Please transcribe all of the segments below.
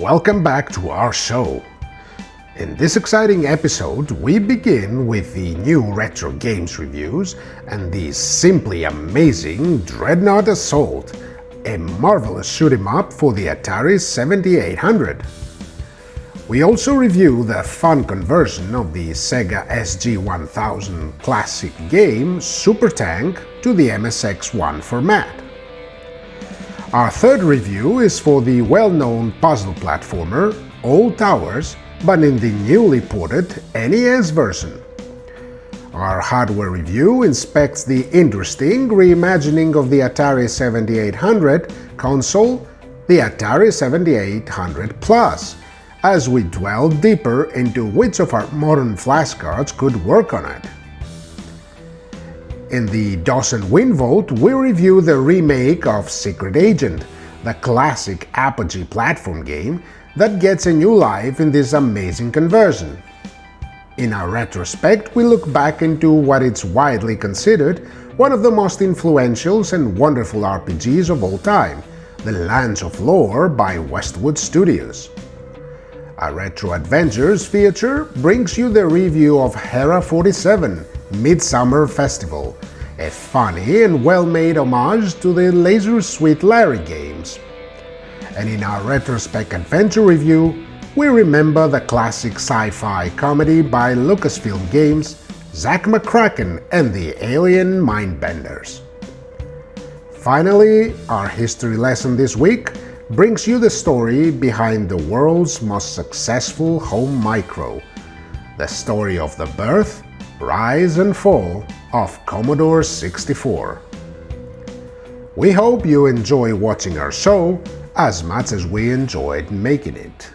welcome back to our show. In this exciting episode, we begin with the new retro games reviews and the simply amazing Dreadnought Assault, a marvelous shoot-'em-up for the Atari 7800. We also review the fun conversion of the Sega SG-1000 classic game Super Tank to the MSX1 format. Our third review is for the well-known puzzle platformer Old Towers, but in the newly ported NES version. Our hardware review inspects the interesting reimagining of the Atari 7800 console, the Atari 7800 Plus, as we dwell deeper into which of our modern flashcards could work on it. In the DOS and Win Vault, we review the remake of Secret Agent, the classic Apogee platform game that gets a new life in this amazing conversion. In our retrospect, we look back into what is widely considered one of the most influential and wonderful RPGs of all time, The Lands of Lore by Westwood Studios. Our Retro Adventures feature brings you the review of Herra 47, Midsummer Festival, a funny and well-made homage to the Laser Suite Larry games. And in our Retrospect Adventure review, we remember the classic sci-fi comedy by Lucasfilm Games, Zach McKracken and the alien Mindbenders. Finally, our history lesson this week brings you the story behind the world's most successful home micro, the story of the birth, rise and fall of Commodore 64. We hope you enjoy watching our show as much as we enjoyed making it.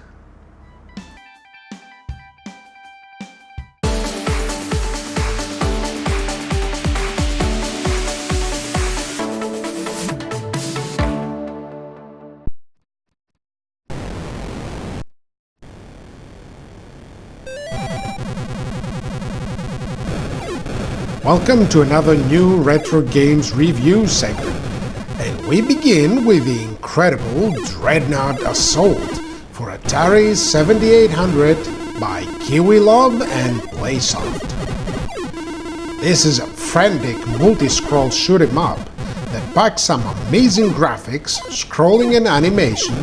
Welcome to another new Retro Games review segment, and we begin with the incredible Dreadnought Assault for Atari 7800 by Kiwi Love and Playsoft. This is a frantic multi-scroll shoot-'em-up that packs some amazing graphics, scrolling and animation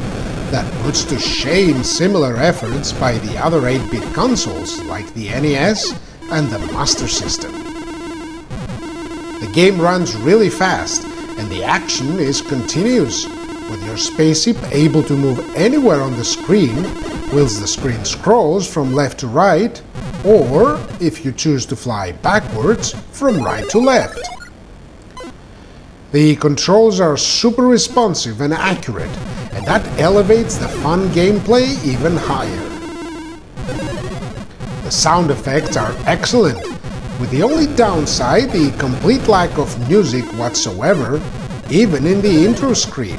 that puts to shame similar efforts by the other 8-bit consoles like the NES and the Master System. The game runs really fast, and the action is continuous, with your spaceship able to move anywhere on the screen whilst the screen scrolls from left to right, or, if you choose to fly backwards, from right to left. The controls are super responsive and accurate, and that elevates the fun gameplay even higher. The sound effects are excellent, with the only downside the complete lack of music whatsoever, even in the intro screen.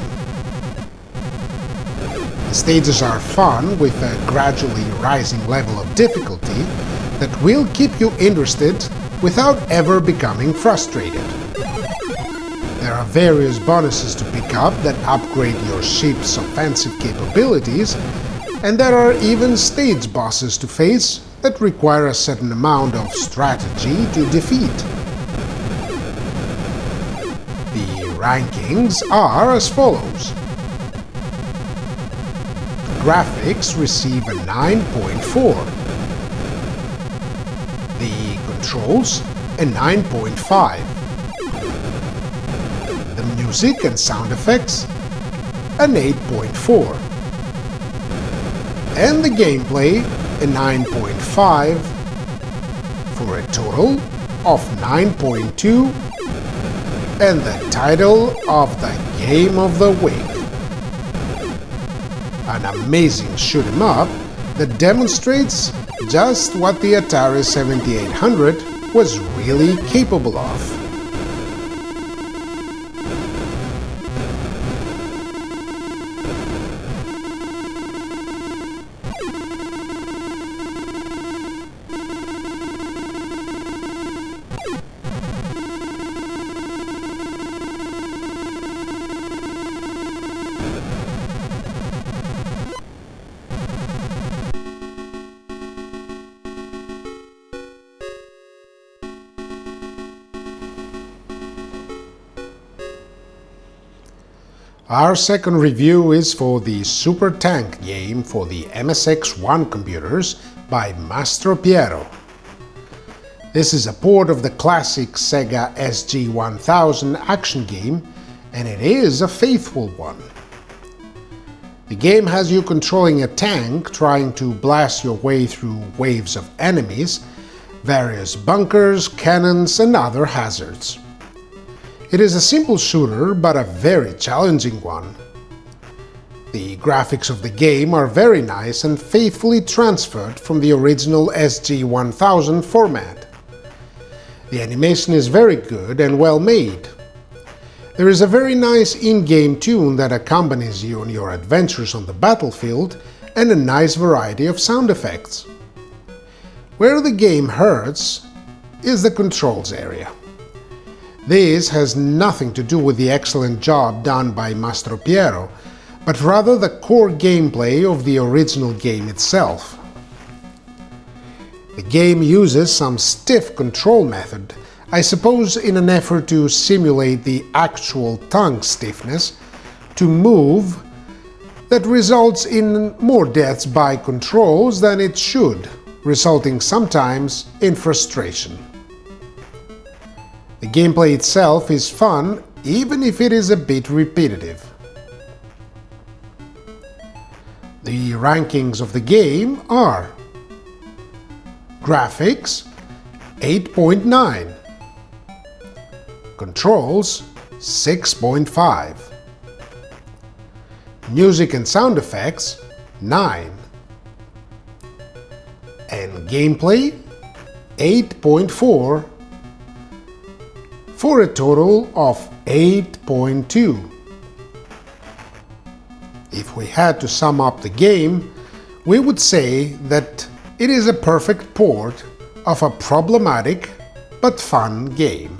The stages are fun with a gradually rising level of difficulty that will keep you interested without ever becoming frustrated. There are various bonuses to pick up that upgrade your ship's offensive capabilities, and there are even stage bosses to face that require a certain amount of strategy to defeat. The rankings are as follows. The graphics receive a 9.4. The controls a 9.5. The music and sound effects an 8.4. And the gameplay a 9.5, for a total of 9.2, and the title of the Game of the Week. An amazing shoot-'em-up that demonstrates just what the Atari 7800 was really capable of. Our second review is for the Super Tank game for the MSX1 computers by Mastro Piero. This is a port of the classic Sega SG-1000 action game, and it is a faithful one. The game has you controlling a tank trying to blast your way through waves of enemies, various bunkers, cannons, and other hazards. It is a simple shooter, but a very challenging one. The graphics of the game are very nice and faithfully transferred from the original SG-1000 format. The animation is very good and well made. There is a very nice in-game tune that accompanies you on your adventures on the battlefield, and a nice variety of sound effects. Where the game hurts is the controls area. This has nothing to do with the excellent job done by Mastro Piero, but rather the core gameplay of the original game itself. The game uses some stiff control method, I suppose in an effort to simulate the actual tongue stiffness, to move, that results in more deaths by controls than it should, resulting sometimes in frustration. The gameplay itself is fun, even if it is a bit repetitive. The rankings of the game are: Graphics 8.9, Controls 6.5, Music and sound effects 9, and Gameplay 8.4, for a total of 8.2. If we had to sum up the game, we would say that it is a perfect port of a problematic but fun game.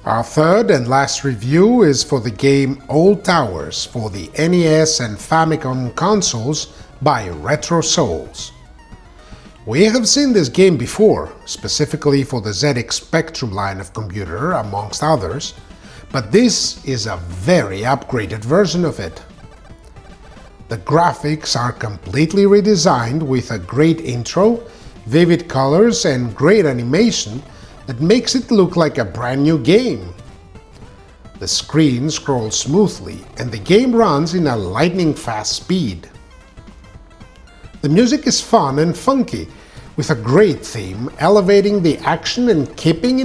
Our third and last review is for the game Old Towers for the NES and Famicom consoles by Retro Souls. We have seen this game before, specifically for the ZX Spectrum line of computer, amongst others, but this is a very upgraded version of it. The graphics are completely redesigned with a great intro, vivid colors, and great animation that makes it look like a brand new game. The screen scrolls smoothly and the game runs in a lightning-fast speed. The music is fun and funky, with a great theme elevating the action and keeping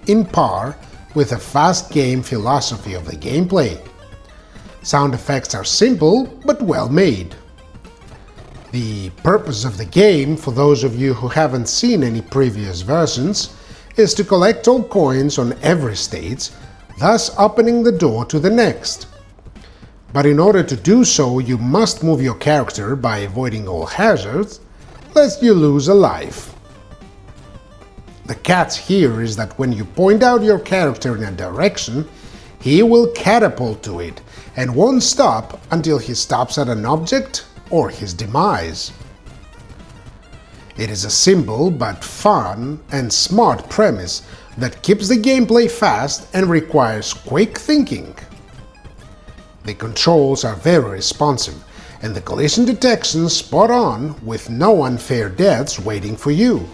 in par with the fast game philosophy of the gameplay. Sound effects are simple but well made. The purpose of the game, for those of you who haven't seen any previous versions, is to collect all coins on every stage, thus opening the door to the next. But in order to do so, you must move your character by avoiding all hazards, lest you lose a life. The catch here is that when you point out your character in a direction, he will catapult to it and won't stop until he stops at an object or his demise. It is a simple but fun and smart premise that keeps the gameplay fast and requires quick thinking. The controls are very responsive and the collision detection spot on, with no unfair deaths waiting for you.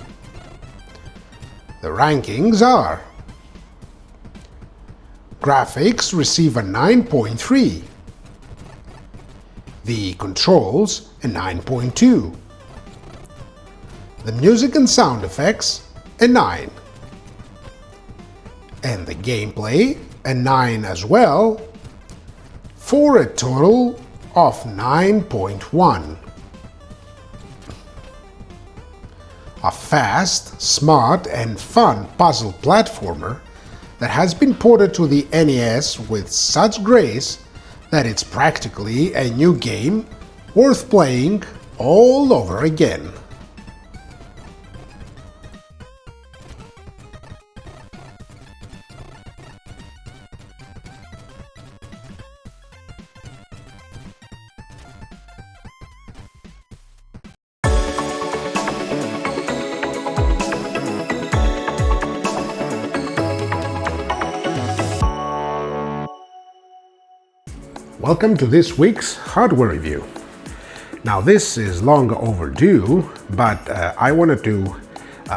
The rankings are: Graphics receive a 9.3, the controls a 9.2, the music and sound effects a 9, and the gameplay a 9 as well, for a total of 9.1. A fast, smart and fun puzzle platformer that has been ported to the NES with such grace that it's practically a new game worth playing all over again. Welcome to this week's hardware review. Now this is long overdue, but I wanted to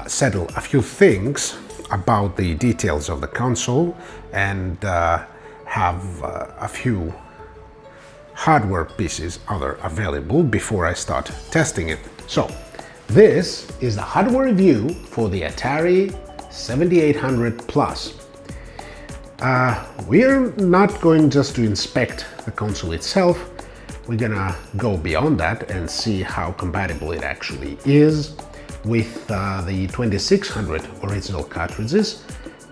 settle a few things about the details of the console and have a few hardware pieces other available before I start testing it. So this is the hardware review for the Atari 7800 Plus. We're not going just to inspect the console itself, we're gonna go beyond that and see how compatible it actually is with the 2600 original cartridges,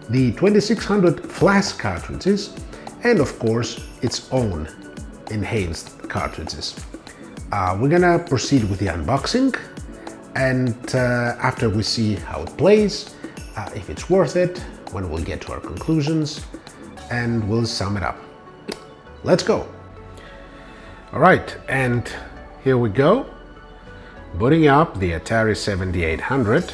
the 2600 flash cartridges, and of course its own enhanced cartridges. We're gonna proceed with the unboxing, and after we see how it plays, if it's worth it, when we'll get to our conclusions, and we'll sum it up. Let's go! Alright, and here we go. Booting up the Atari 7800.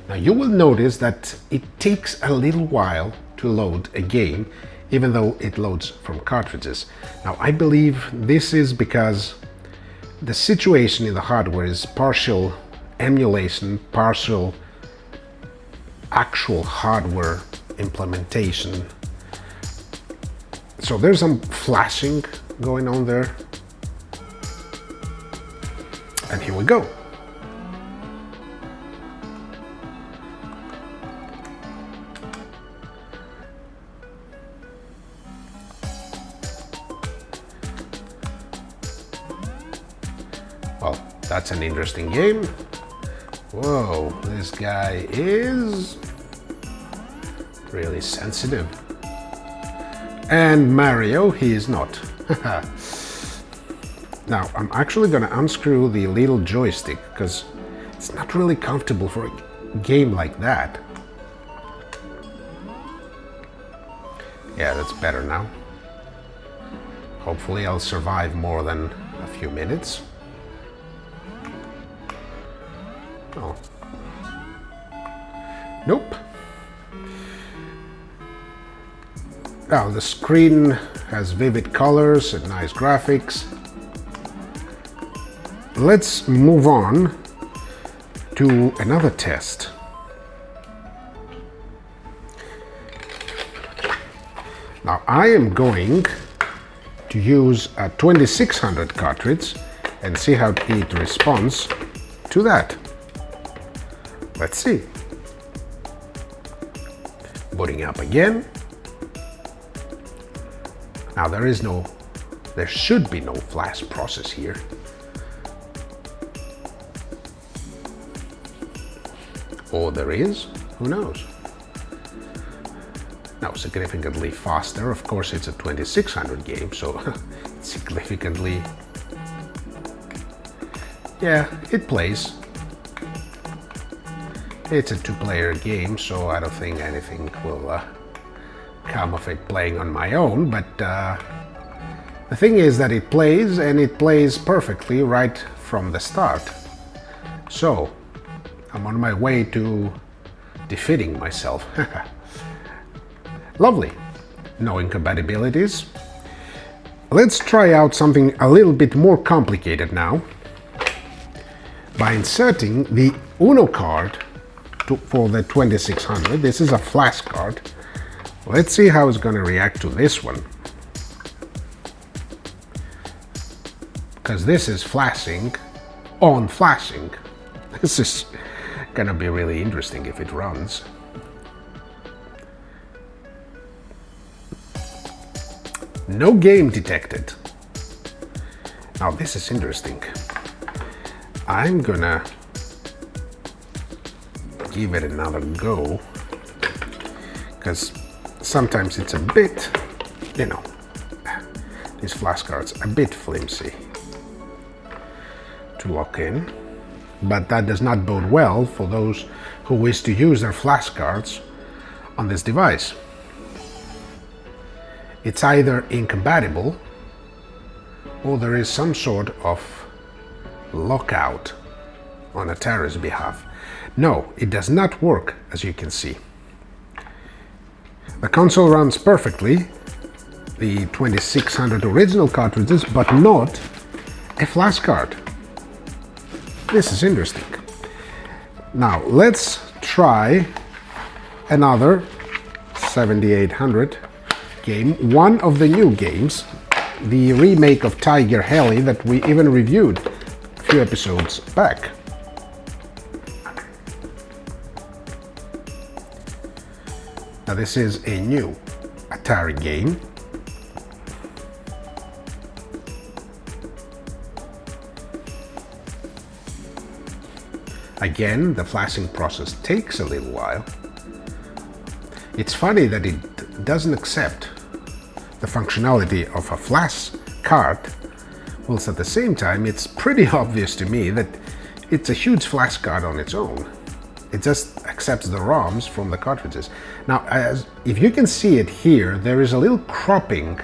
Now you will notice that it takes a little while to load a game, even though it loads from cartridges. Now I believe this is because the situation in the hardware is partial emulation, partial actual hardware implementation. So there's some flashing going on there. And here we go. Well, that's an interesting game. Whoa, this guy is really sensitive. And Mario, he is not. Now, I'm actually gonna unscrew the little joystick because it's not really comfortable for a game like that. Yeah, that's better now. Hopefully I'll survive more than a few minutes. Oh. Nope. Now the screen has vivid colors and nice graphics. Let's move on to another test. Now I am going to use a 2600 cartridge and see how it responds to that. Let's see. Booting up again. Now there should be no flash process here. Or there is, who knows? Now significantly faster, of course it's a 2600 game, so significantly, yeah, it plays. It's a two-player game, so I don't think anything will come of it playing on my own, but the thing is that it plays, and it plays perfectly right from the start. So I'm on my way to defeating myself. Lovely. No incompatibilities. Let's try out something a little bit more complicated now by inserting the Uno card for the 2600. This is a flash card. Let's see how it's going to react to this one. Because this is flashing on flashing. This is going to be really interesting if it runs. No game detected. Now this is interesting. I'm gonna give it another go, because sometimes it's a bit, you know, these flashcards a bit flimsy to lock in, but that does not bode well for those who wish to use their flashcards on this device. It's either incompatible or there is some sort of lockout on Atari's behalf. No, it does not work, as you can see. The console runs perfectly, the 2600 original cartridges, but not a flash card. This is interesting. Now let's try another 7800 game, one of the new games, the remake of Tiger Heli that we even reviewed a few episodes back. Now this is a new Atari game. Again, the flashing process takes a little while. It's funny that it doesn't accept the functionality of a flash card, whilst at the same time it's pretty obvious to me that it's a huge flash card on its own. It just accepts the ROMs from the cartridges. Now, if you can see it here, there is a little cropping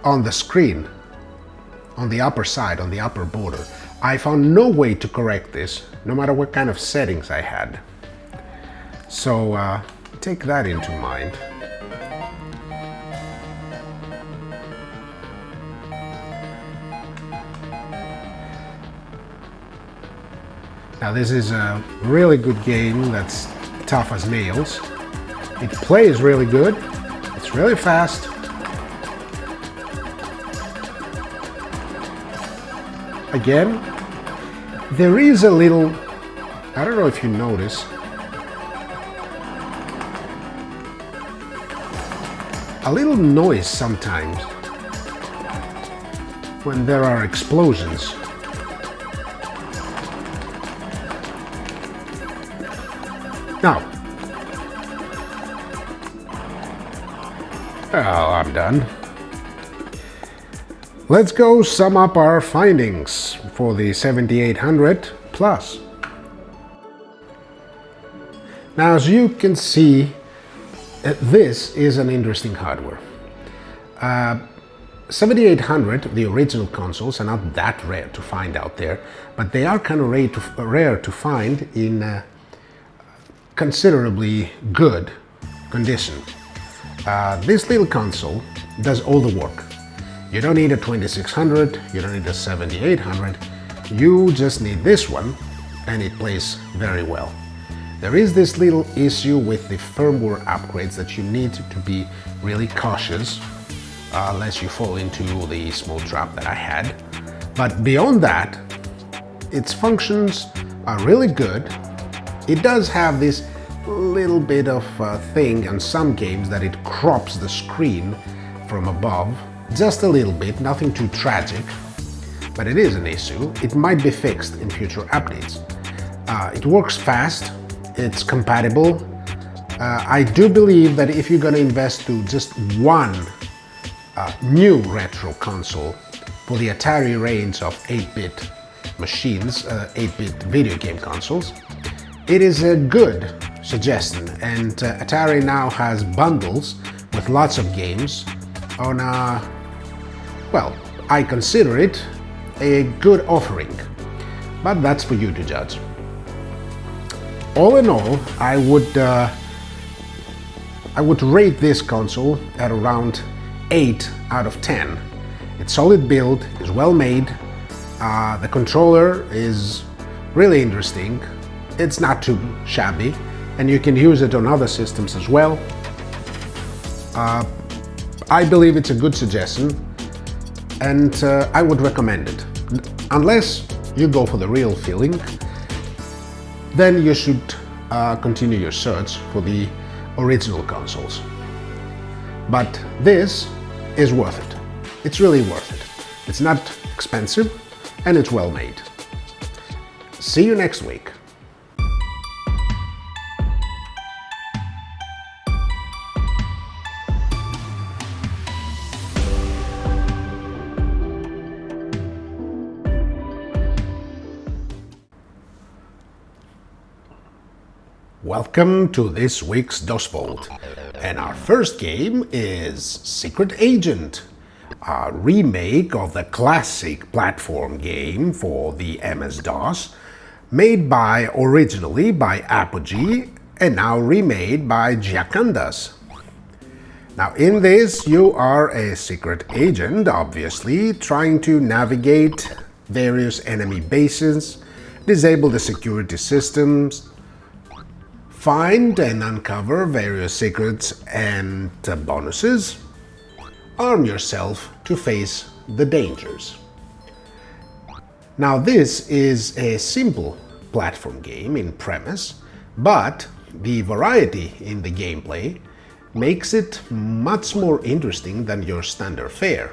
on the screen, on the upper side, on the upper border. I found no way to correct this, no matter what kind of settings I had. So take that into mind. Now this is a really good game that's tough as nails. It plays really good, it's really fast. Again, there is a little, I don't know if you notice, a little noise sometimes when there are explosions. Now, well, I'm done. Let's go sum up our findings for the 7800 Plus. Now, as you can see, this is an interesting hardware. 7800, the original consoles, are not that rare to find out there, but they are kind of rare to find in considerably good condition. This little console does all the work. You don't need a 2600, you don't need a 7800, you just need this one, and it plays very well. There is this little issue with the firmware upgrades that you need to be really cautious, lest you fall into the small trap that I had. But beyond that, its functions are really good. It does have this little bit of thing on some games that it crops the screen from above, just a little bit, nothing too tragic, but it is an issue. It might be fixed in future updates. It works fast, it's compatible. I do believe that if you're going to invest to just one new retro console for the Atari range of 8-bit machines, 8-bit video game consoles, it is a good suggestion, and Atari now has bundles with lots of games on well, I consider it a good offering, but that's for you to judge. All in all, I would rate this console at around 8 out of 10. It's solid build, it's well made, the controller is really interesting, it's not too shabby, and you can use it on other systems as well. I believe it's a good suggestion, and I would recommend it. Unless you go for the real feeling, then you should continue your search for the original consoles. But this is worth it. It's really worth it. It's not expensive, and it's well made. See you next week. Welcome to this week's DOS Vault, and our first game is Secret Agent, a remake of the classic platform game for the MS-DOS, made originally by Apogee and now remade by Giacandas. Now in this you are a secret agent, obviously, trying to navigate various enemy bases, disable the security systems, find and uncover various secrets and bonuses, arm yourself to face the dangers. Now this is a simple platform game in premise, but the variety in the gameplay makes it much more interesting than your standard fare.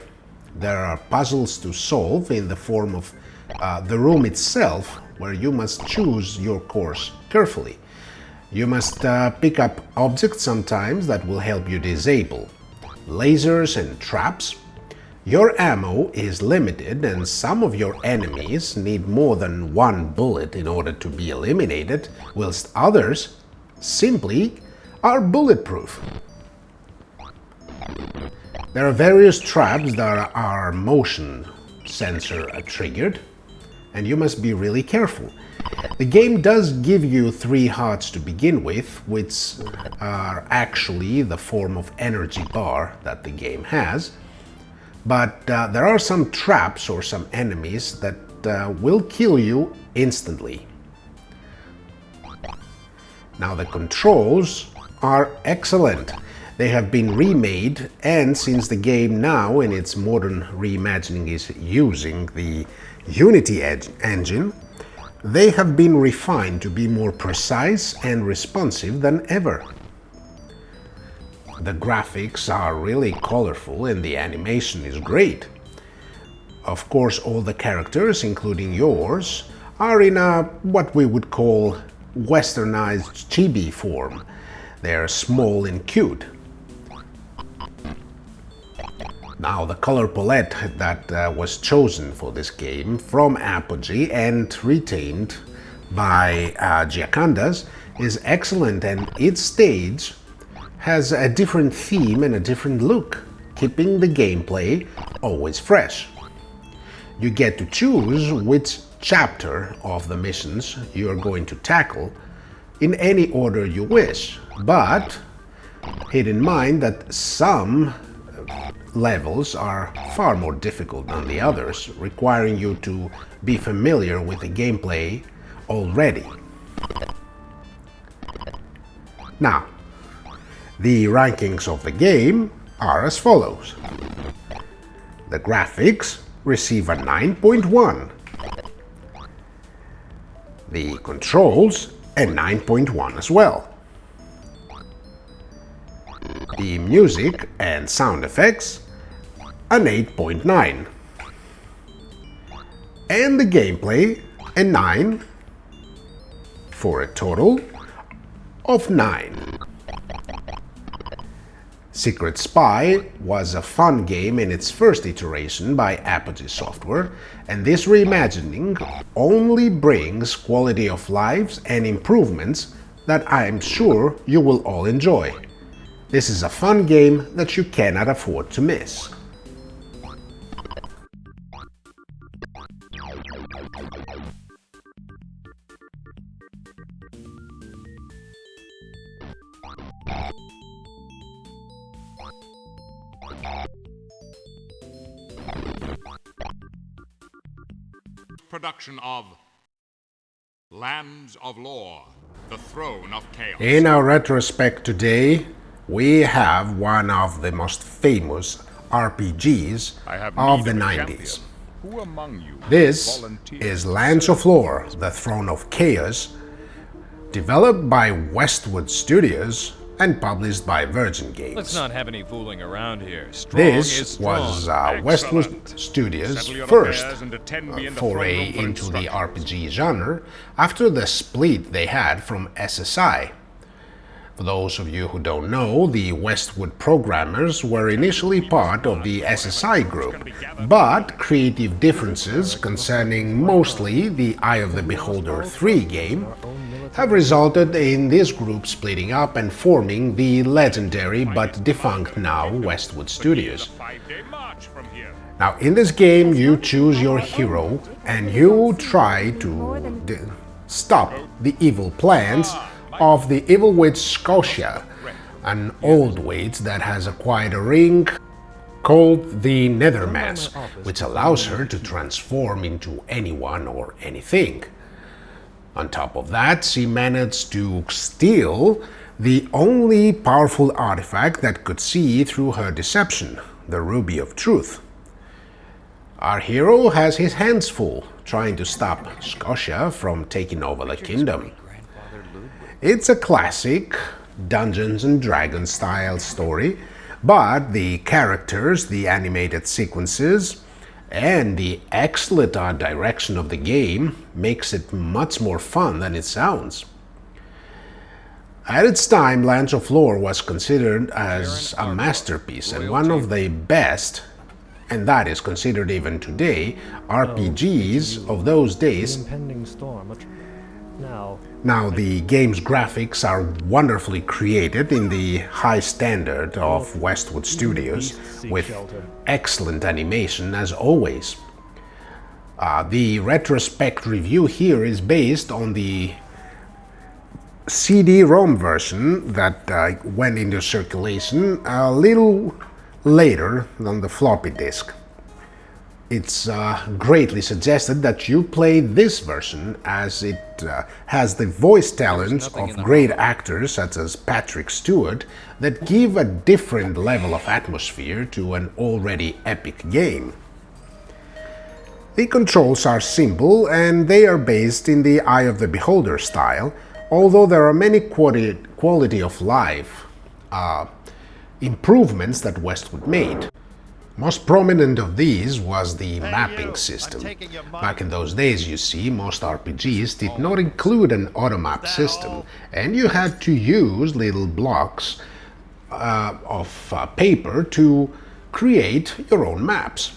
There are puzzles to solve in the form of the room itself, where you must choose your course carefully. You must pick up objects sometimes that will help you disable lasers and traps. Your ammo is limited and some of your enemies need more than one bullet in order to be eliminated, whilst others simply are bulletproof. There are various traps that are motion sensor triggered, and you must be really careful. The game does give you 3 hearts to begin with, which are actually the form of energy bar that the game has, but there are some traps or some enemies that will kill you instantly. Now the controls are excellent. They have been remade, and since the game now in its modern reimagining is using the Unity engine, they have been refined to be more precise and responsive than ever. The graphics are really colorful and the animation is great. Of course, all the characters, including yours, are in a what we would call westernized chibi form. They're small and cute. Now, the color palette that was chosen for this game from Apogee and retained by Giacandas is excellent, and each stage has a different theme and a different look, keeping the gameplay always fresh. You get to choose which chapter of the missions you are going to tackle in any order you wish, but keep in mind that some levels are far more difficult than the others, requiring you to be familiar with the gameplay already. Now, the rankings of the game are as follows. The graphics receive a 9.1. The controls a 9.1 as well. The music and sound effects an 8.9. And the gameplay a 9, for a total of 9. Secret Spy was a fun game in its first iteration by Apogee Software, and this reimagining only brings quality of life and improvements that I am sure you will all enjoy. This is a fun game that you cannot afford to miss. Production of Lands of Lore, the Throne of Chaos. In our retrospect today, we have one of the most famous RPGs of the 90s. Who among you This is Lands of Lore, the Throne of Chaos, developed by Westwood Studios and published by Virgin Games. Let's not have any fooling around here. Strong is This strong. was Westwood Studios' Settle your first affairs and attend me in the foray throne room for into the instructions. RPG genre after the split they had from SSI. For those of you who don't know, the Westwood programmers were initially part of the SSI group, but creative differences concerning mostly the Eye of the Beholder 3 game have resulted in this group splitting up and forming the legendary but defunct now Westwood Studios. Now, in this game, you choose your hero and you try to stop the evil plans of the evil witch Scotia, an old witch that has acquired a ring called the Nethermass, which allows her to transform into anyone or anything. On top of that, she managed to steal the only powerful artifact that could see through her deception, the Ruby of Truth. Our hero has his hands full trying to stop Scotia from taking over the kingdom. It's a classic Dungeons and Dragons style story, but the characters, the animated sequences, and the excellent art direction of the game makes it much more fun than it sounds. At its time, Lands of Lore was considered as a masterpiece and one of the best, and that is considered even today, RPGs of those days. Now the game's graphics are wonderfully created in the high standard of Westwood Studios, with excellent animation as always. The Retrospect review here is based on the CD-ROM version that went into circulation a little later than the floppy disk. It's greatly suggested that you play this version, as it has the voice talents of great actors such as Patrick Stewart that give a different level of atmosphere to an already epic game. The controls are simple and they are based in the Eye of the Beholder style, although there are many quality of life improvements that Westwood made. Most prominent of these was the mapping system. Back in those days, you see, most RPGs did not include an automap system, and you had to use little blocks of paper to create your own maps.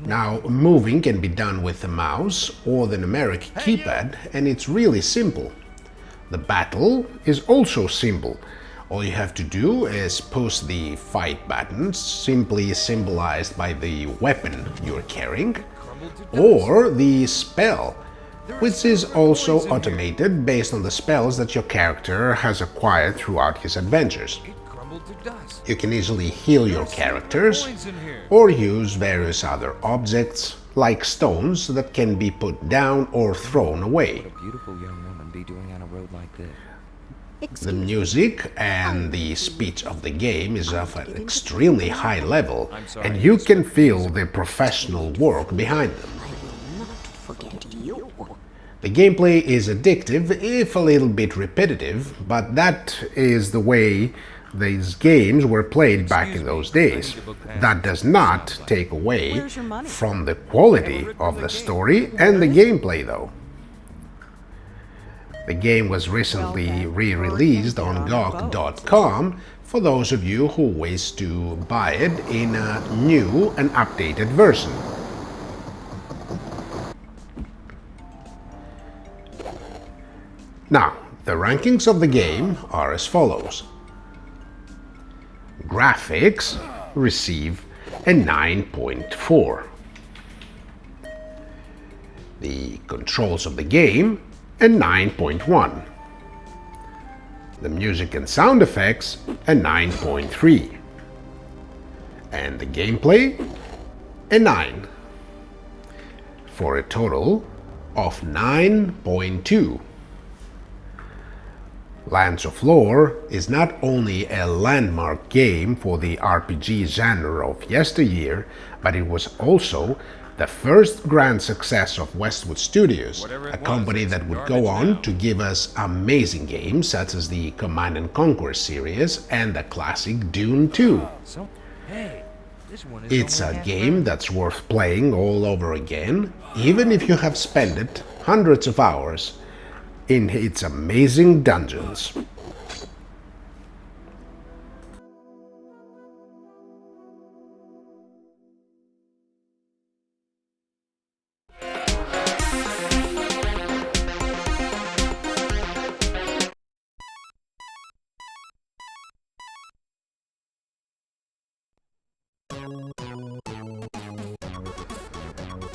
Now, moving can be done with the mouse or the numeric keypad, and it's really simple. The battle is also simple. All you have to do is push the fight buttons, simply symbolized by the weapon you're carrying, or the spell, which is also automated based on the spells that your character has acquired throughout his adventures. You can easily heal your characters, or use various other objects, like stones, that can be put down or thrown away. What a beautiful young woman be doing on a road like this. The music and the speech of the game is of an extremely high level, and you can feel the professional work behind them. The gameplay is addictive, if a little bit repetitive, but that is the way these games were played back in those days. That does not take away from the quality of the story and the gameplay, though. The game was recently re-released on GOG.com for those of you who wish to buy it in a new and updated version. Now, the rankings of the game are as follows. Graphics receive a 9.4. The controls of the game a 9.1. The music and sound effects a 9.3. And the gameplay a 9. For a total of 9.2. Lands of Lore is not only a landmark game for the RPG genre of yesteryear, but it was also the first grand success of Westwood Studios, a company that would go on to give us amazing games such as the Command & Conquer series and the classic Dune 2. It's a game that's worth playing all over again, even if you have spent it hundreds of hours in its amazing dungeons.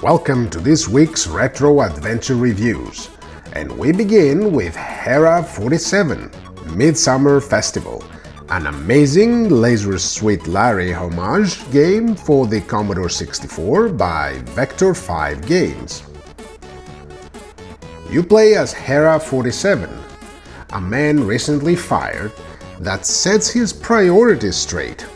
Welcome to this week's Retro Adventure Reviews, and we begin with Herra 47, Midsummer Festival, an amazing Laser-Sweet Larry homage game for the Commodore 64 by Vector 5 Games. You play as Herra 47, a man recently fired that sets his priorities straight.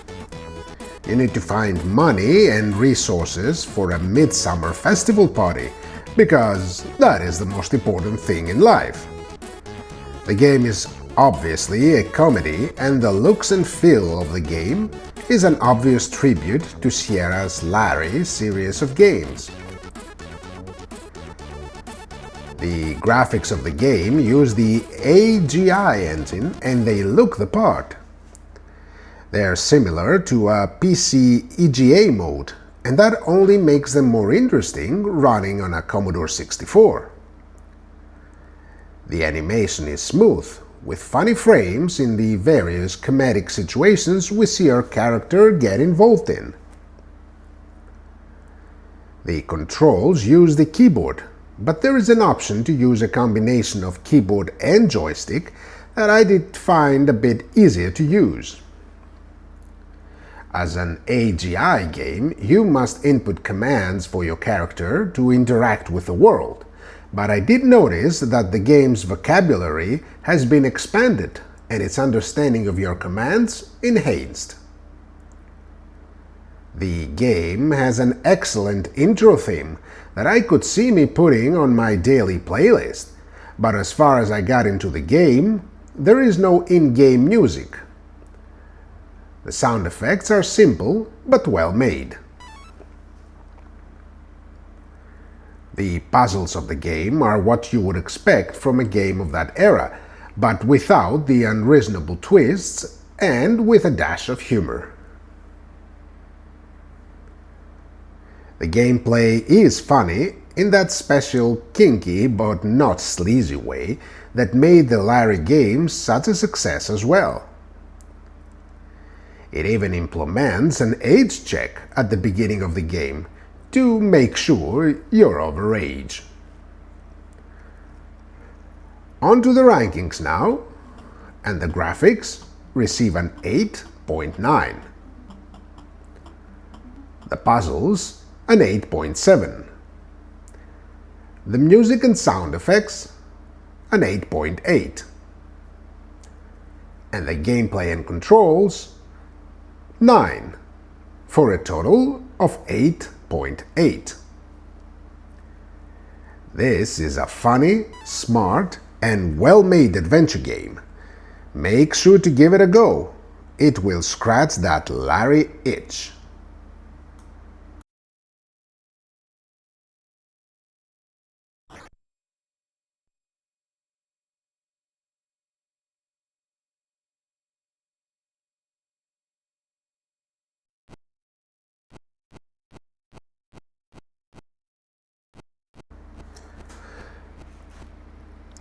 You need to find money and resources for a Midsummer Festival party, because that is the most important thing in life. The game is obviously a comedy, and the looks and feel of the game is an obvious tribute to Sierra's Larry series of games. The graphics of the game use the AGI engine and they look the part. They are similar to a PC EGA mode, and that only makes them more interesting running on a Commodore 64. The animation is smooth, with funny frames in the various comedic situations we see our character get involved in. The controls use the keyboard, but there is an option to use a combination of keyboard and joystick that I did find a bit easier to use. As an AGI game, you must input commands for your character to interact with the world, but I did notice that the game's vocabulary has been expanded and its understanding of your commands enhanced. The game has an excellent intro theme that I could see me putting on my daily playlist, but as far as I got into the game, there is no in-game music. The sound effects are simple but well made. The puzzles of the game are what you would expect from a game of that era, but without the unreasonable twists and with a dash of humor. The gameplay is funny in that special, kinky but not sleazy way that made the Larry games such a success as well. It even implements an age check at the beginning of the game to make sure you're over age. On to the rankings now, and the graphics receive an 8.9. The puzzles an 8.7. The music and sound effects an 8.8. And the gameplay and controls 9, for a total of 8.8. This is a funny, smart, and well-made adventure game. Make sure to give it a go. It will scratch that Larry itch.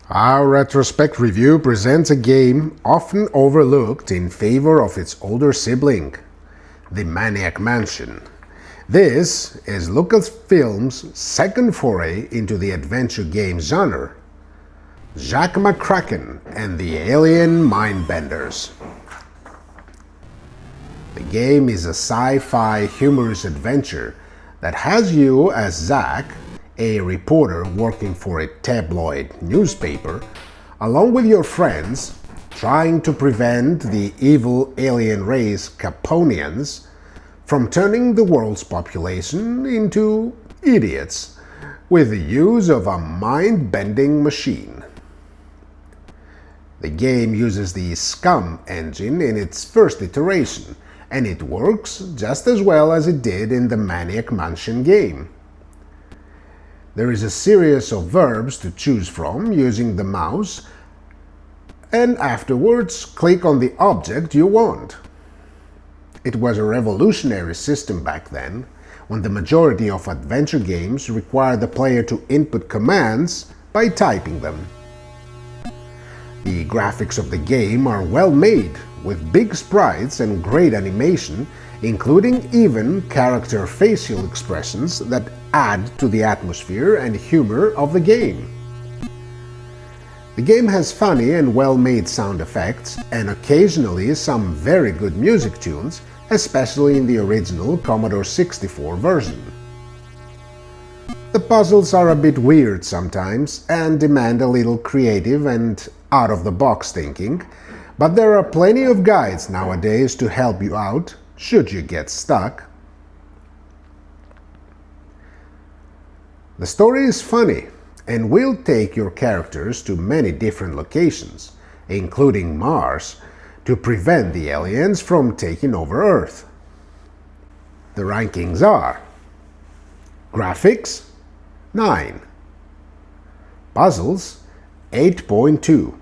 Our retrospect review presents a game often overlooked in favor of its older sibling, the Maniac Mansion. This is Lucasfilm's second foray into the adventure game genre. Jack McKracken and the alien Mindbenders. The game is a sci-fi humorous adventure that has you as Zack, a reporter working for a tabloid newspaper, along with your friends, trying to prevent the evil alien race Caponians from turning the world's population into idiots with the use of a mind-bending machine. The game uses the Scum engine in its first iteration, and it works just as well as it did in the Maniac Mansion game. There is a series of verbs to choose from using the mouse, and afterwards click on the object you want. It was a revolutionary system back then, when the majority of adventure games require the player to input commands by typing them. The graphics of the game are well made, with big sprites and great animation, including even character facial expressions that add to the atmosphere and humor of the game. The game has funny and well-made sound effects, and occasionally some very good music tunes, especially in the original Commodore 64 version. The puzzles are a bit weird sometimes and demand a little creative and out-of-the-box thinking, but there are plenty of guides nowadays to help you out should you get stuck. The story is funny and will take your characters to many different locations, including Mars, to prevent the aliens from taking over Earth. The rankings are: Graphics 9, Puzzles 8.2,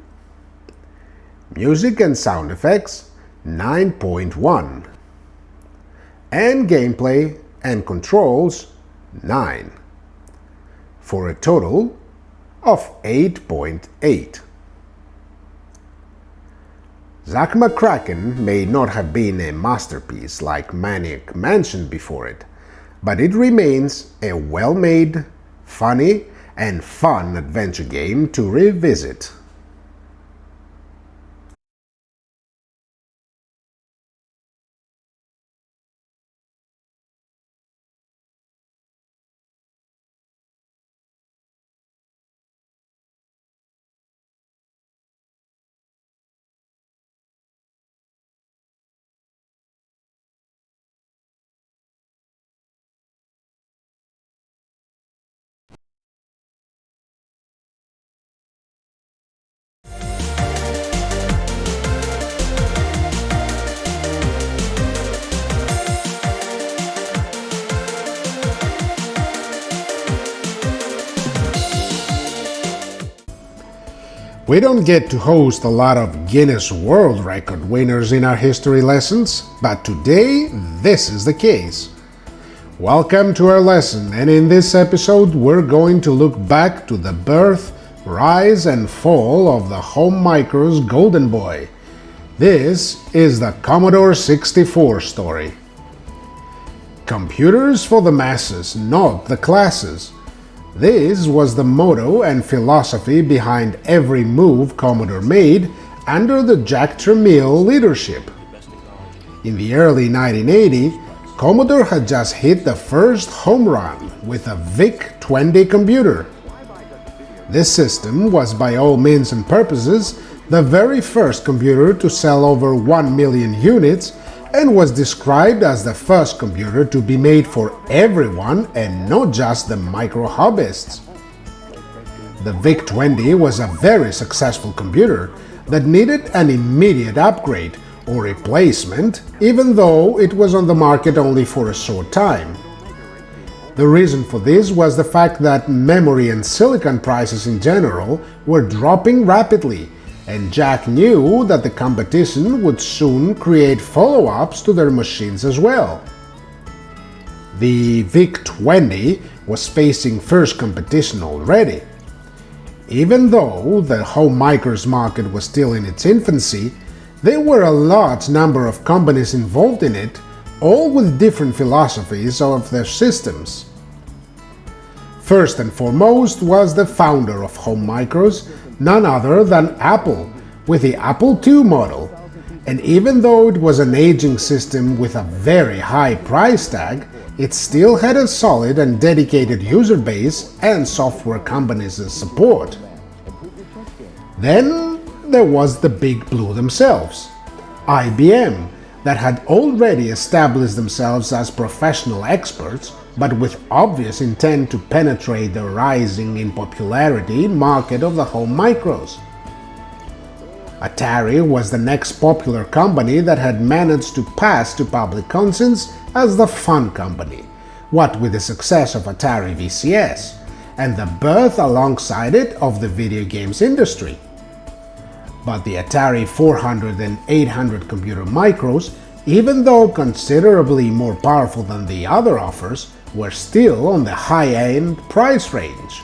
Music and Sound Effects 9.1, and Gameplay and Controls 9, for a total of 8.8. Zack McKracken may not have been a masterpiece like Maniac Mansion before it, but it remains a well-made, funny, and fun adventure game to revisit. We don't get to host a lot of Guinness World Record winners in our history lessons, but today this is the case. Welcome to our lesson, and in this episode we're going to look back to the birth, rise and fall of the Home Micro's Golden Boy. This is the Commodore 64 story. Computers for the masses, not the classes. This was the motto and philosophy behind every move Commodore made under the Jack Tramiel leadership. In the early 1980s, Commodore had just hit the first home run with a VIC-20 computer. This system was by all means and purposes the very first computer to sell over 1 million units and was described as the first computer to be made for everyone and not just the micro-hobbyists. The VIC-20 was a very successful computer that needed an immediate upgrade or replacement, even though it was on the market only for a short time. The reason for this was the fact that memory and silicon prices in general were dropping rapidly, and Jack knew that the competition would soon create follow-ups to their machines as well. The VIC-20 was facing first competition already. Even though the home micros market was still in its infancy, there were a large number of companies involved in it, all with different philosophies of their systems. First and foremost was the founder of home micros, none other than Apple, with the Apple II model, and even though it was an aging system with a very high price tag, it still had a solid and dedicated user base and software companies as support. Then there was the Big Blue themselves, IBM, that had already established themselves as professional experts, but with obvious intent to penetrate the rising in popularity market of the home micros. Atari was the next popular company that had managed to pass to public conscience as the fun company, what with the success of Atari VCS, and the birth alongside it of the video games industry. But the Atari 400 and 800 computer micros, even though considerably more powerful than the other offers, were still on the high-end price range.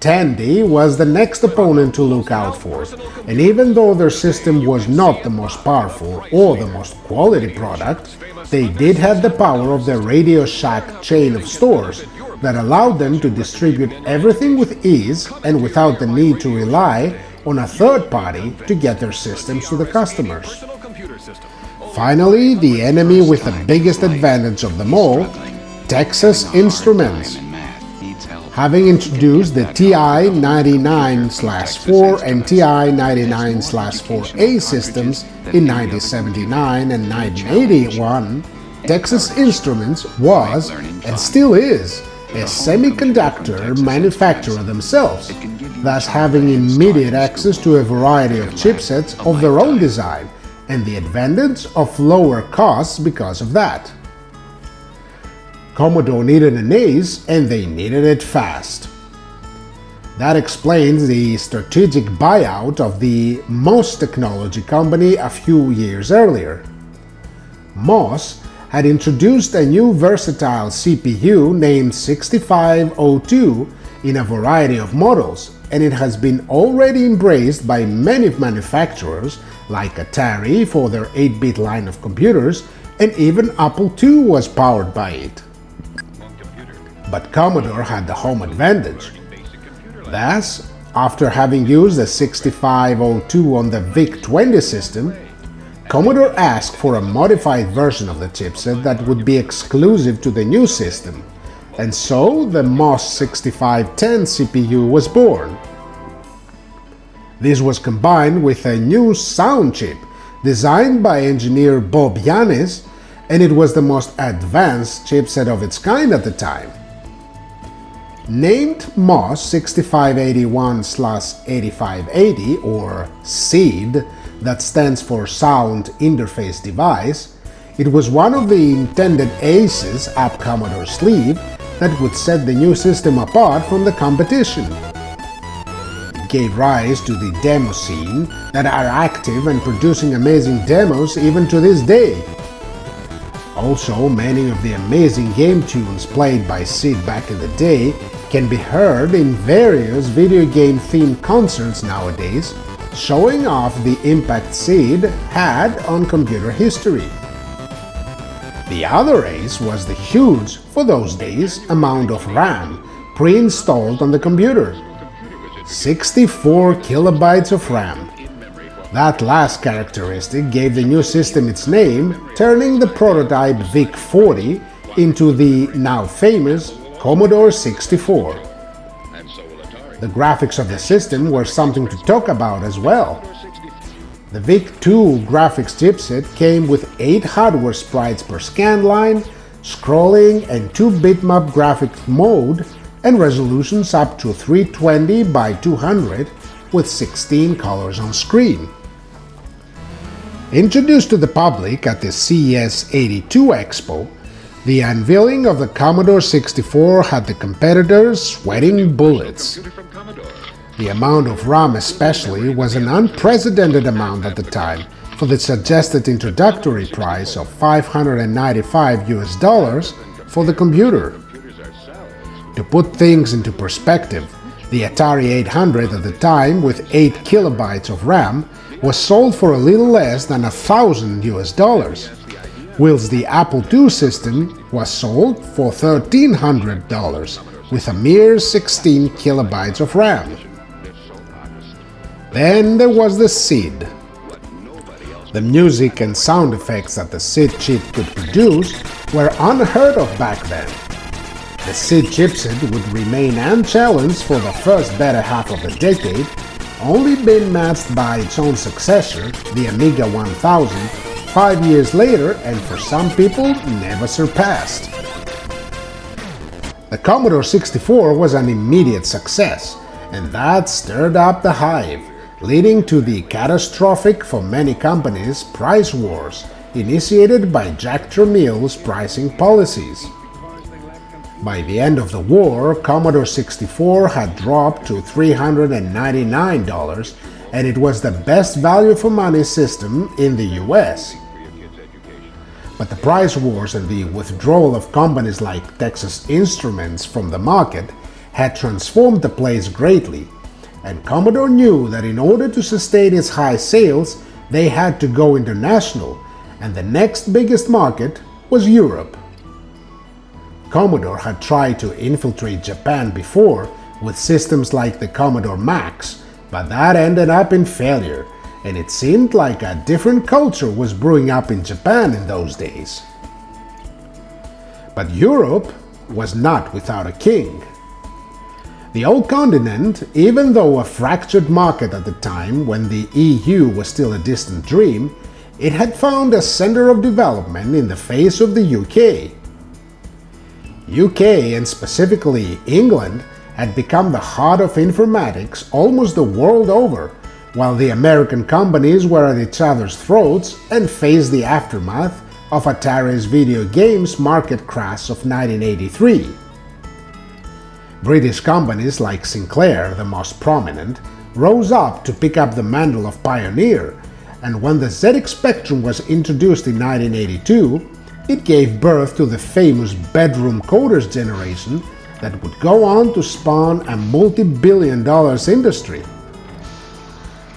Tandy was the next opponent to look out for, and even though their system was not the most powerful or the most quality product, they did have the power of their Radio Shack chain of stores that allowed them to distribute everything with ease and without the need to rely on a third party to get their systems to the customers. Finally, the enemy with the biggest advantage of them all, Texas Instruments. Having introduced the TI-99/4 and TI-99/4A systems in 1979 and 1981, Texas Instruments was, and still is, a semiconductor manufacturer themselves, thus having immediate access to a variety of chipsets of their own design, and the advantage of lower costs because of that. Commodore needed an ace, and they needed it fast. That explains the strategic buyout of the MOS technology company a few years earlier. MOS had introduced a new versatile CPU named 6502 in a variety of models, and it has been already embraced by many manufacturers like Atari for their 8-bit line of computers, and even Apple II was powered by it. But Commodore had the home advantage. Thus, after having used the 6502 on the VIC-20 system, Commodore asked for a modified version of the chipset that would be exclusive to the new system, and so the MOS 6510 CPU was born. This was combined with a new sound chip designed by engineer Bob Yanis, and it was the most advanced chipset of its kind at the time. Named MOS 6581/8580 or SID, that stands for Sound Interface Device, it was one of the intended aces up Commodore's sleeve that would set the new system apart from the competition. It gave rise to the demo scene that are active and producing amazing demos even to this day. Also, many of the amazing game tunes played by SID back in the day can be heard in various video game themed concerts nowadays, showing off the impact SID had on computer history. The other ace was the huge, for those days, amount of RAM pre-installed on the computer. 64 kilobytes of RAM. That last characteristic gave the new system its name, turning the prototype VIC-40 into the now famous Commodore 64. The graphics of the system were something to talk about as well. The VIC-2 graphics chipset came with 8 hardware sprites per scan line, scrolling and 2 bitmap graphic mode, and resolutions up to 320 by 200 with 16 colors on screen. Introduced to the public at the CES 82 Expo, the unveiling of the Commodore 64 had the competitors sweating bullets. The amount of RAM especially was an unprecedented amount at the time for the suggested introductory price of $595 for the computer. To put things into perspective, the Atari 800 at the time with 8 kilobytes of RAM was sold for a little less than $1,000, whilst the Apple II system was sold for $1,300 with a mere 16 kilobytes of RAM. Then there was the SID. The music and sound effects that the SID chip could produce were unheard of back then. The SID chipset would remain unchallenged for the first better half of the decade, only being matched by its own successor, the Amiga 1000, 5 years later, and for some people, never surpassed. The Commodore 64 was an immediate success, and that stirred up the hive, leading to the catastrophic for many companies price wars initiated by Jack Tramiel's pricing policies. By the end of the war, Commodore 64 had dropped to $399, and it was the best value for money system in the US. But the price wars and the withdrawal of companies like Texas Instruments from the market had transformed the place greatly, and Commodore knew that in order to sustain its high sales, they had to go international, and the next biggest market was Europe. Commodore had tried to infiltrate Japan before with systems like the Commodore Max, but that ended up in failure, and it seemed like a different culture was brewing up in Japan in those days. But Europe was not without a king. The old continent, even though a fractured market at the time when the EU was still a distant dream, it had found a center of development in the face of the UK. UK, and specifically England, had become the heart of informatics almost the world over, while the American companies were at each other's throats and faced the aftermath of Atari's video games market crash of 1983. British companies like Sinclair, the most prominent, rose up to pick up the mantle of pioneer, and when the ZX Spectrum was introduced in 1982, it gave birth to the famous bedroom coders generation that would go on to spawn a multi-billion-dollar industry.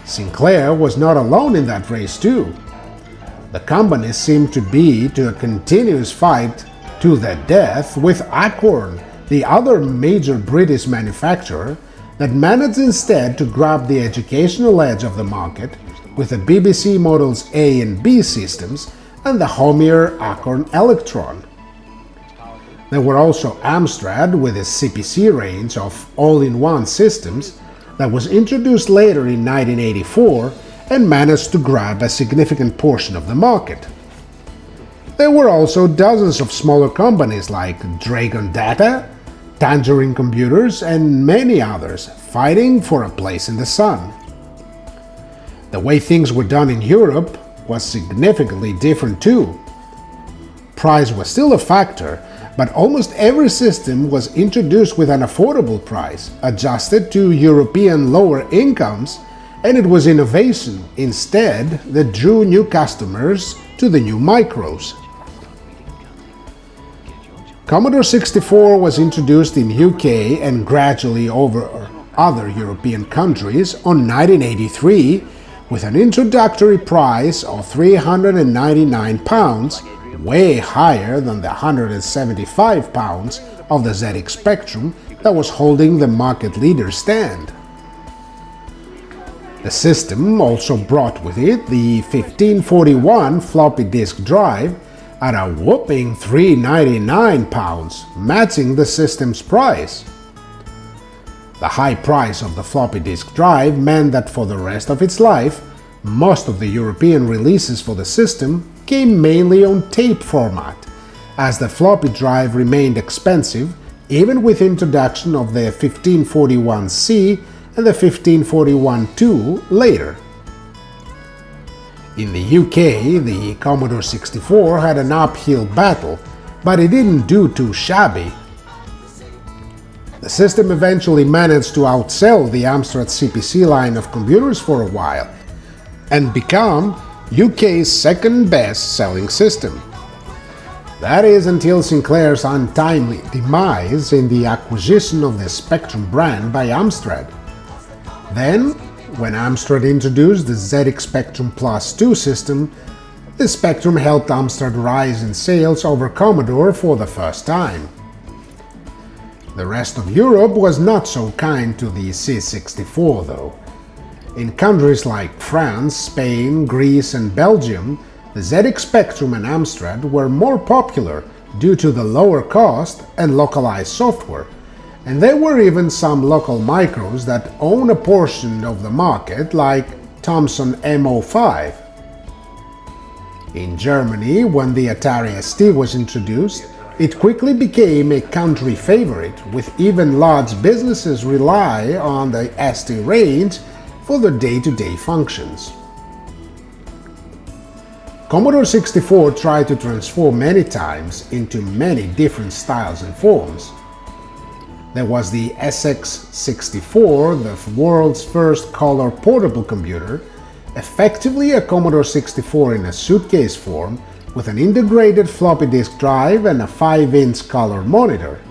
Sinclair was not alone in that race too. The company seemed to be to a continuous fight to the death with Acorn, the other major British manufacturer, that managed instead to grab the educational edge of the market with the BBC Models A and B systems and the homier Acorn Electron. There were also Amstrad with its CPC range of all-in-one systems that was introduced later in 1984 and managed to grab a significant portion of the market. There were also dozens of smaller companies like Dragon Data, Tangerine Computers, and many others fighting for a place in the sun. The way things were done in Europe was significantly different too. Price was still a factor, but almost every system was introduced with an affordable price, adjusted to European lower incomes, and it was innovation instead that drew new customers to the new micros. Commodore 64 was introduced in UK and gradually over other European countries on 1983 with an introductory price of £399, way higher than the £175 of the ZX Spectrum that was holding the market leader stand. The system also brought with it the 1541 floppy disk drive at a whopping £399, matching the system's price. The high price of the floppy disk drive meant that for the rest of its life, most of the European releases for the system came mainly on tape format, as the floppy drive remained expensive even with introduction of the 1541C and the 1541-2 later. In the UK, the Commodore 64 had an uphill battle, but it didn't do too shabby. The system eventually managed to outsell the Amstrad CPC line of computers for a while, and become UK's second best-selling system. That is until Sinclair's untimely demise in the acquisition of the Spectrum brand by Amstrad. Then, when Amstrad introduced the ZX Spectrum Plus 2 system, the Spectrum helped Amstrad rise in sales over Commodore for the first time. The rest of Europe was not so kind to the C64 though. In countries like France, Spain, Greece and Belgium, the ZX Spectrum and Amstrad were more popular due to the lower cost and localized software, and there were even some local micros that own a portion of the market, like Thomson M05. In Germany, when the Atari ST was introduced, it quickly became a country favorite, with even large businesses rely on the ST range for their day-to-day functions. Commodore 64 tried to transform many times into many different styles and forms. There was the SX64, the world's first color portable computer, effectively a Commodore 64 in a suitcase form with an integrated floppy disk drive and a 5-inch color monitor.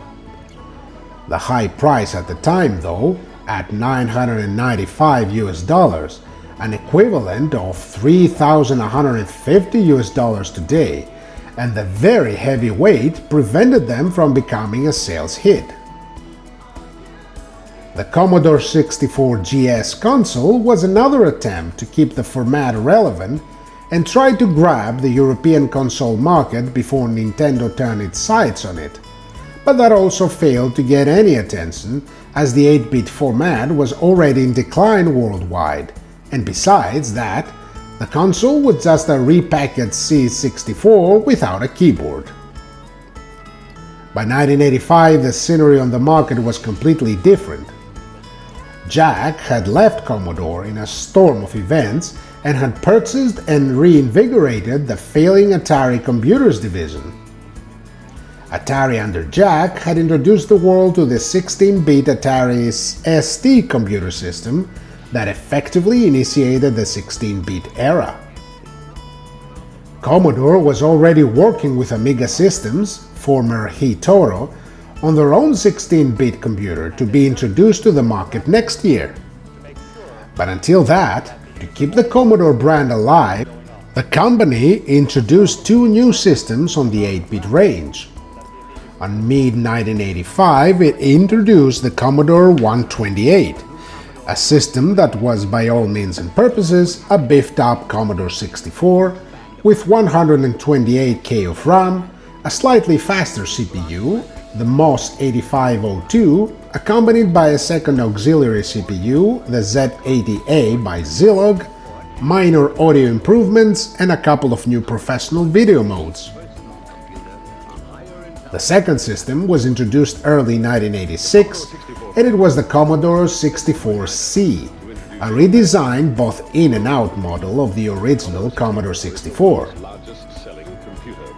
The high price at the time, though, at $995 an equivalent of $3,150 today, and the very heavy weight prevented them from becoming a sales hit. The Commodore 64 GS console was another attempt to keep the format relevant and try to grab the European console market before Nintendo turned its sights on it, but that also failed to get any attention as the 8-bit format was already in decline worldwide, and besides that, the console was just a repackaged C64 without a keyboard. By 1985, the scenery on the market was completely different. Jack had left Commodore in a storm of events and had purchased and reinvigorated the failing Atari Computers division. Atari under Jack had introduced the world to the 16-bit Atari ST computer system that effectively initiated the 16-bit era. Commodore was already working with Amiga Systems, former Toro, on their own 16-bit computer to be introduced to the market next year. But until that, to keep the Commodore brand alive, the company introduced two new systems on the 8-bit range. On mid-1985, it introduced the Commodore 128, a system that was by all means and purposes a beefed-up Commodore 64 with 128K of RAM, a slightly faster CPU, the MOS 8502, accompanied by a second auxiliary CPU, the Z80A by Zilog, minor audio improvements, and a couple of new professional video modes. The second system was introduced early 1986, and it was the Commodore 64C, a redesigned both in and out model of the original Commodore 64.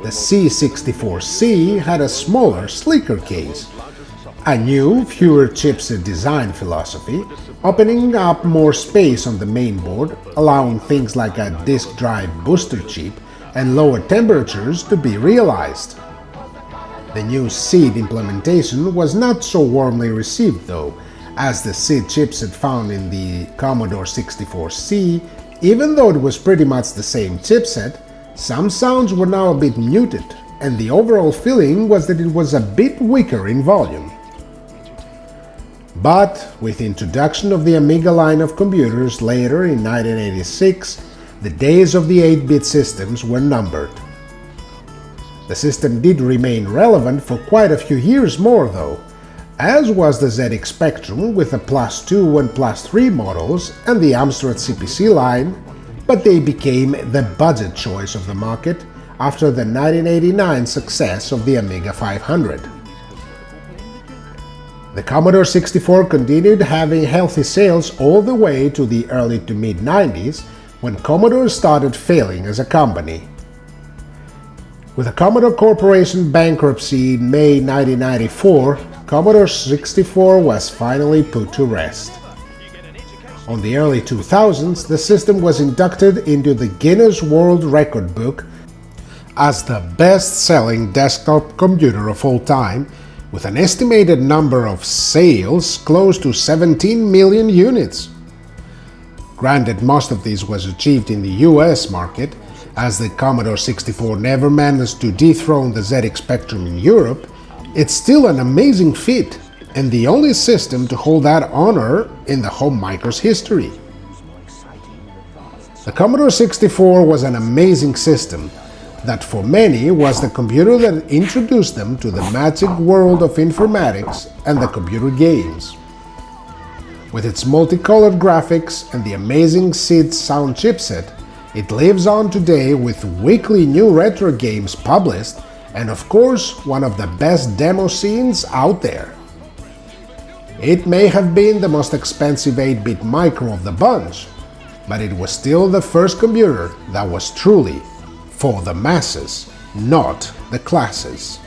The C64C had a smaller, sleeker case, a new, fewer chipset design philosophy, opening up more space on the mainboard, allowing things like a disk drive booster chip and lower temperatures to be realized. The new SID implementation was not so warmly received though, as the SID chipset found in the Commodore 64C, even though it was pretty much the same chipset, some sounds were now a bit muted, and the overall feeling was that it was a bit weaker in volume. But with the introduction of the Amiga line of computers later in 1986, the days of the 8-bit systems were numbered. The system did remain relevant for quite a few years more though, as was the ZX Spectrum with the Plus 2 and Plus 3 models and the Amstrad CPC line, but they became the budget choice of the market after the 1989 success of the Amiga 500. The Commodore 64 continued having healthy sales all the way to the early to mid-90s, when Commodore started failing as a company. With the Commodore Corporation bankruptcy in May 1994, Commodore 64 was finally put to rest. On the early 2000s, the system was inducted into the Guinness World Record Book as the best-selling desktop computer of all time, with an estimated number of sales close to 17 million units. Granted, most of this was achieved in the US market, as the Commodore 64 never managed to dethrone the ZX Spectrum in Europe, it's still an amazing feat, and the only system to hold that honor in the home micro's history. The Commodore 64 was an amazing system that for many was the computer that introduced them to the magic world of informatics and the computer games. With its multicolored graphics and the amazing SID sound chipset, it lives on today with weekly new retro games published and of course one of the best demo scenes out there. It may have been the most expensive 8-bit micro of the bunch, but it was still the first computer that was truly for the masses, not the classes.